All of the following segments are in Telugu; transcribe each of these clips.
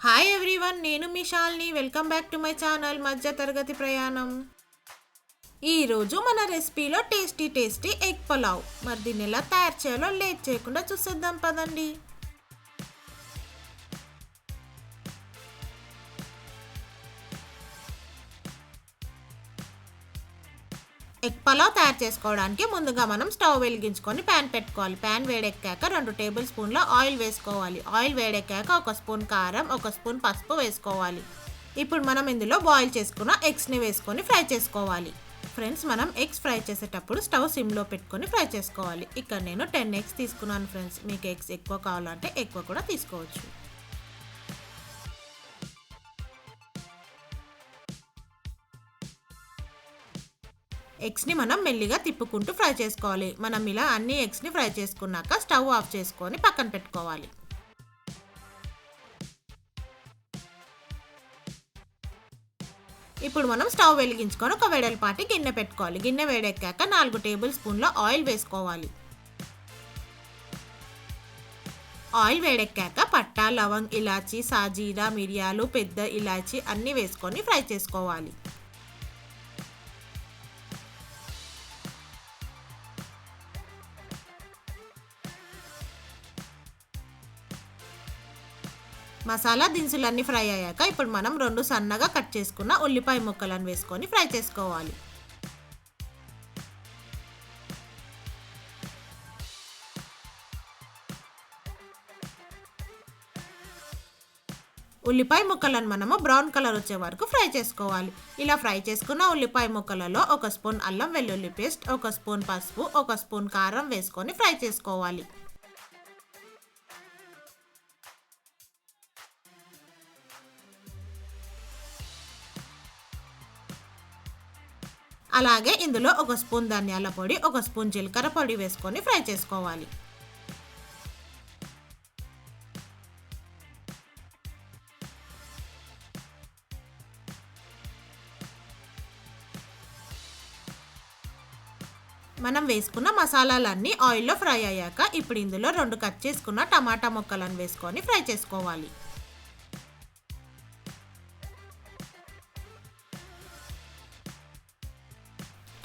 హాయ్ ఎవ్రీవన్, నేను మీ Shalini. Welcome back to my channel మధ్య తరగతి ప్రయాణం. ఈరోజు మన రెసిపీలో టేస్టీ ఎగ్ పులావ్. మరి దీన్ని ఎలా తయారు చేయాలో లేట్ చేయకుండా చూసేద్దాం పదండి. ఎగ్ పులావ్ తయారు చేసుకోవడానికి ముందుగా మనం స్టవ్ వెలిగించుకొని ప్యాన్ పెట్టుకోవాలి. ప్యాన్ వేడెక్కాక 2 టేబుల్ స్పూన్ల ఆయిల్ వేసుకోవాలి. ఆయిల్ వేడెక్కాక 1 స్పూన్ కారం, 1 స్పూన్ పసుపు వేసుకోవాలి. ఇప్పుడు మనం ఇందులో బాయిల్ చేసుకున్న ఎగ్స్ని వేసుకొని ఫ్రై చేసుకోవాలి. ఫ్రెండ్స్, మనం ఎగ్స్ ఫ్రై చేసేటప్పుడు స్టవ్ సిమ్లో పెట్టుకొని ఫ్రై చేసుకోవాలి. ఇక్కడ నేను 10 ఎగ్స్ తీసుకున్నాను ఫ్రెండ్స్. మీకు ఎగ్స్ ఎక్కువ కావాలంటే ఎక్కువ కూడా తీసుకోవచ్చు. ఎగ్స్ని మనం మెల్లిగా తిప్పుకుంటూ ఫ్రై చేసుకోవాలి. మనం ఇలా అన్ని ఎగ్స్ని ఫ్రై చేసుకున్నాక స్టవ్ ఆఫ్ చేసుకొని పక్కన పెట్టుకోవాలి. ఇప్పుడు మనం స్టవ్ వెలిగించుకొని ఒక వెడల్పాటి గిన్నె పెట్టుకోవాలి. గిన్నె వేడెక్కాక 4 టేబుల్ స్పూన్ల ఆయిల్ వేసుకోవాలి. ఆయిల్ వేడెక్కాక పట్టా, లవంగ్, ఇలాచి, సాజీరా, మిరియాలు, పెద్ద ఇలాచి అన్నీ వేసుకొని ఫ్రై చేసుకోవాలి. మసాలా దినుసులన్నీ ఫ్రై అయ్యాక ఇప్పుడు మనం 2 సన్నగా కట్ చేసుకున్న ఉల్లిపాయ ముక్కలను వేసుకొని ఫ్రై చేసుకోవాలి. ఉల్లిపాయ ముక్కలను మనము బ్రౌన్ కలర్ వచ్చే వరకు ఫ్రై చేసుకోవాలి. ఇలా ఫ్రై చేసుకున్న ఉల్లిపాయ ముక్కలలో 1 స్పూన్ అల్లం వెల్లుల్లి పేస్ట్, 1 స్పూన్ పసుపు, 1 స్పూన్ కారం వేసుకొని ఫ్రై చేసుకోవాలి. అలాగే ఇందులో 1 స్పూన్ ధనియాల పొడి, 1 స్పూన్ జీలకర్ర పొడి వేసుకొని ఫ్రై చేసుకోవాలి. మనం వేసుకున్న మసాలాలన్నీ ఆయిల్లో ఫ్రై అయ్యాక ఇప్పుడు ఇందులో 2 కట్ చేసుకున్న టమాటా ముక్కలను వేసుకొని ఫ్రై చేసుకోవాలి.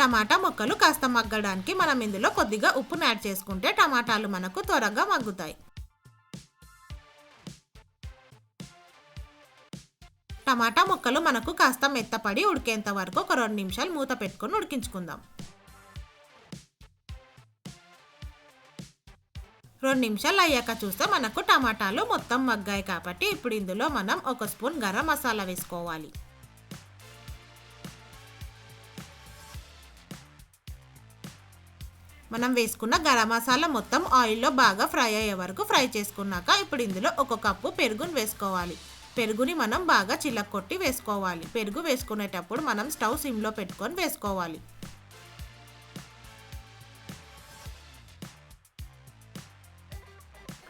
టమాటా ముక్కలు కాస్త మగ్గడానికి మనం ఇందులో కొద్దిగా ఉప్పును యాడ్ చేసుకుంటే టమాటాలు మనకు త్వరగా మగ్గుతాయి. టమాటా ముక్కలు మనకు కాస్త మెత్తపడి ఉడికేంత వరకు ఒక 2 నిమిషాలు మూత పెట్టుకొని ఉడికించుకుందాం. 2 నిమిషాలు అయ్యాక చూస్తే మనకు టమాటాలు మొత్తం మగ్గాయి కాబట్టి ఇప్పుడు ఇందులో మనం 1 స్పూన్ గరం మసాలా వేసుకోవాలి. మనం వేసుకున్న గరం మసాలా మొత్తం ఆయిల్లో బాగా ఫ్రై అయ్యే వరకు ఫ్రై చేసుకున్నాక ఇప్పుడు ఇందులో 1 కప్పు పెరుగుని వేసుకోవాలి. పెరుగుని మనం బాగా చిలక్కొట్టి వేసుకోవాలి. పెరుగు వేసుకునేటప్పుడు మనం స్టవ్ సిమ్లో పెట్టుకొని వేసుకోవాలి.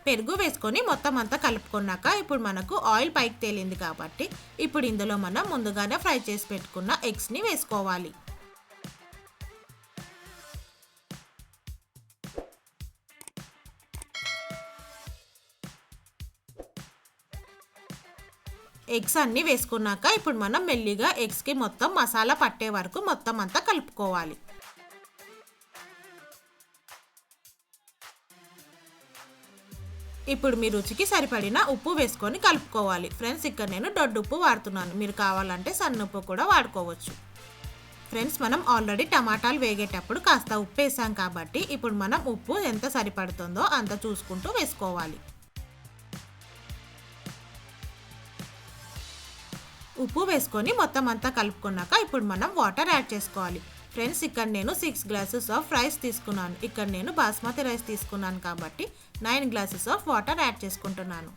పెరుగు వేసుకొని మొత్తం అంతా కలుపుకున్నాక ఇప్పుడు మనకు ఆయిల్ పైకి తేలింది కాబట్టి ఇప్పుడు ఇందులో మనం ముందుగానే ఫ్రై చేసి పెట్టుకున్న ఎగ్స్ని వేసుకోవాలి. ఎగ్స్ అన్నీ వేసుకున్నాక ఇప్పుడు మనం మెల్లిగా ఎగ్స్కి మొత్తం మసాలా పట్టే వరకు మొత్తం అంతా కలుపుకోవాలి. ఇప్పుడు మీ రుచికి సరిపడిన ఉప్పు వేసుకొని కలుపుకోవాలి. ఫ్రెండ్స్, ఇక్కడ నేను దొడ్డుప్పు వాడుతున్నాను. మీరు కావాలంటే సన్నుప్పు కూడా వాడుకోవచ్చు. ఫ్రెండ్స్, మనం ఆల్రెడీ టమాటాలు వేగేటప్పుడు కాస్త ఉప్పు వేసాం కాబట్టి ఇప్పుడు మనం ఉప్పు ఎంత సరిపడుతుందో అంత చూసుకుంటూ వేసుకోవాలి. ఉప్పు వేసుకొని మొత్తం అంతా కలుపుకున్నాక ఇప్పుడు మనం వాటర్ యాడ్ చేసుకోవాలి. ఫ్రెండ్స్, ఇక్కడ నేను 6 గ్లాసెస్ ఆఫ్ రైస్ తీసుకున్నాను. ఇక్కడ నేను బాస్మతి రైస్ తీసుకున్నాను కాబట్టి 9 గ్లాసెస్ ఆఫ్ వాటర్ యాడ్ చేసుకుంటున్నాను.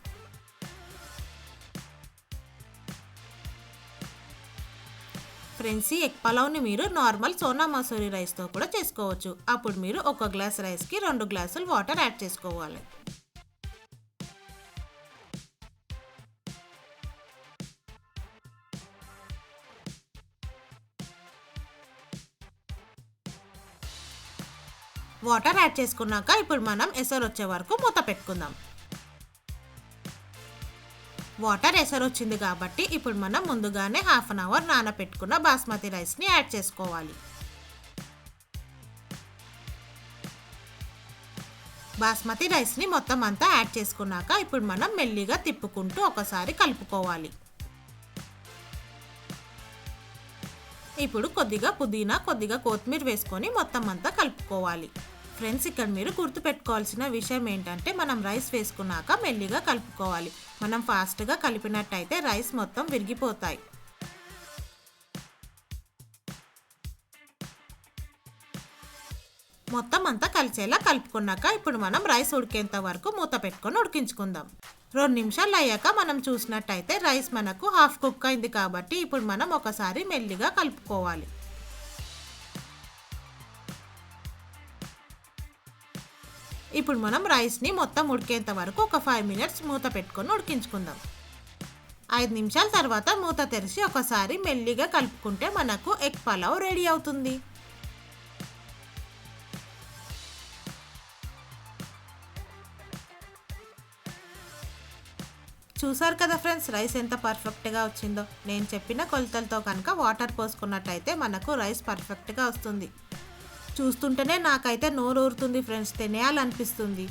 ఫ్రెండ్స్, ఈ ఎగ్ పలావ్ని మీరు నార్మల్ సోనా మసూరి రైస్తో కూడా చేసుకోవచ్చు. అప్పుడు మీరు 1 గ్లాస్ రైస్కి 2 గ్లాసులు వాటర్ యాడ్ చేసుకోవాలి. వాటర్ యాడ్ చేసుకున్నాక ఇప్పుడు మనం ఎసరు వచ్చే వరకు మూత పెట్టుకుందాం. వాటర్ ఎసరొచ్చింది కాబట్టి ఇప్పుడు మనం ముందుగానే హాఫ్ అన్ అవర్ నానబెట్టుకున్న బాస్మతి రైస్ని యాడ్ చేసుకోవాలి. బాస్మతి రైస్ని మొత్తం అంతా యాడ్ చేసుకున్నాక ఇప్పుడు మనం మెల్లిగా తిప్పుకుంటూ ఒకసారి కలుపుకోవాలి. ఇప్పుడు కొద్దిగా పుదీనా, కొద్దిగా కొత్తిమీర వేసుకొని మొత్తం అంతా కలుపుకోవాలి. ఫ్రెండ్స్, ఇక్కడ మీరు గుర్తుపెట్టుకోవాల్సిన విషయం ఏంటంటే మనం రైస్ వేసుకున్నాక మెల్లిగా కలుపుకోవాలి. మనం ఫాస్ట్గా కలిపినట్టయితే రైస్ మొత్తం విరిగిపోతాయి. మొత్తం అంతా కలిసేలా కలుపుకున్నాక ఇప్పుడు మనం రైస్ ఉడికేంత వరకు మూత పెట్టుకొని ఉడికించుకుందాం. 2 నిమిషాలు అయ్యాక మనం చూసినట్టయితే రైస్ మనకు హాఫ్ కుక్ అయింది కాబట్టి ఇప్పుడు మనం ఒకసారి మెల్లిగా కలుపుకోవాలి. ఇప్పుడు మనం రైస్ని మొత్తం ఉడికేంత వరకు ఒక 5 మినిట్స్ మూత పెట్టుకొని ఉడికించుకుందాం. 5 నిమిషాల తర్వాత మూత తెరిచి ఒకసారి మెల్లిగా కలుపుకుంటే మనకు ఎగ్ పలావ్ రెడీ అవుతుంది. చూసారు కదా ఫ్రెండ్స్, రైస్ ఎంత పర్ఫెక్ట్గా వచ్చిందో. నేను చెప్పిన కొలతలతో కనుక వాటర్ పోసుకున్నట్టయితే మనకు రైస్ పర్ఫెక్ట్గా వస్తుంది. చూస్తుంటేనే నాకైతే నోరు ఊరుతుంది ఫ్రెండ్స్, తినేయాలనిపిస్తుంది.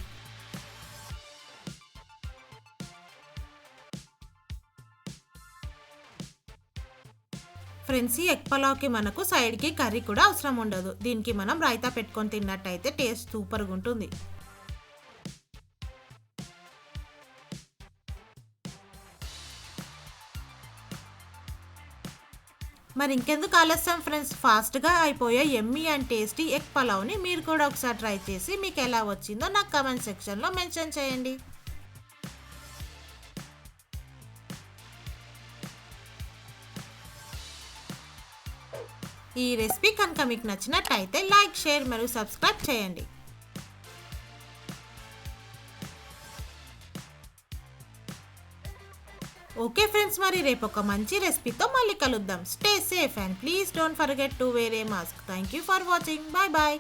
ఫ్రెండ్స్, ఈ ఎగ్ పలావ్కి మనకు సైడ్కి కర్రీ కూడా అవసరం ఉండదు. దీనికి మనం రైతా పెట్టుకొని తిన్నట్టయితే టేస్ట్ సూపర్గా ఉంటుంది. మరి ఇంకెందుకు ఆలస్యం ఫ్రెండ్స్, ఫాస్ట్గా అయిపోయే యమ్మీ అండ్ టేస్టీ ఎగ్ పలావ్ని మీరు కూడా ఒకసారి ట్రై చేసి మీకు ఎలా వచ్చిందో నాకు కామెంట్ సెక్షన్లో మెన్షన్ చేయండి. ఈ రెసిపీ కనుక మీకు నచ్చినట్టయితే లైక్, షేర్ మరియు సబ్స్క్రైబ్ చేయండి. ఓకే ఫ్రెండ్స్, మరి రేపు ఒక మంచి రెసిపీతో మళ్ళీ కలుద్దాం. Stay safe and please don't forget to wear a mask. Thank you for watching. Bye bye.